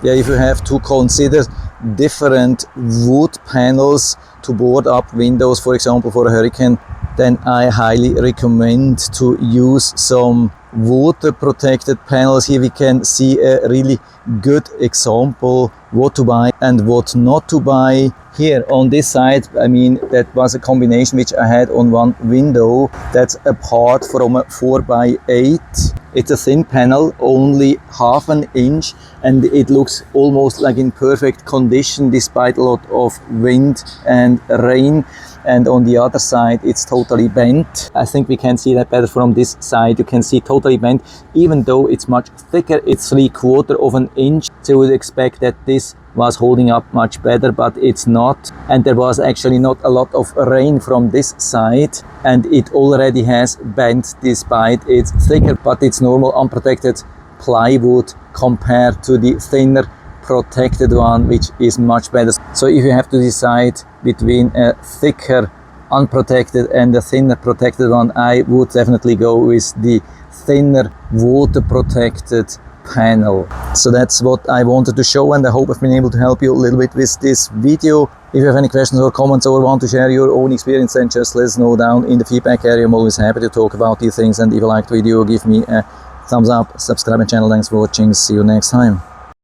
yeah, if you have to consider different wood panels to board up windows, for example, for a hurricane, then I highly recommend to use some water protected panels. Here we can see a really good example what to buy and what not to buy. Here on this side, I mean, that was a combination which I had on one window. That's a part from a 4x8. It's a thin panel, only half an inch, and it looks almost like in perfect condition despite a lot of wind and rain. And on the other side, it's totally bent. I think we can see that better from this side. You can see totally bent, even though it's much thicker. It's 3/4 of an inch. So you would expect that this was holding up much better, but it's not. And there was actually not a lot of rain from this side, and it already has bent despite it's thicker, but it's normal unprotected plywood compared to the thinner protected one, which is much better. So if you have to decide between a thicker unprotected and a thinner protected one, I would definitely go with the thinner water protected panel. So that's what I wanted to show, and I hope I've been able to help you a little bit with this video. If you have any questions or comments or want to share your own experience, then just let us know down in the feedback area. I'm always happy to talk about these things, and if you liked the video, give me a thumbs up, subscribe my channel. Thanks for watching, see you next time.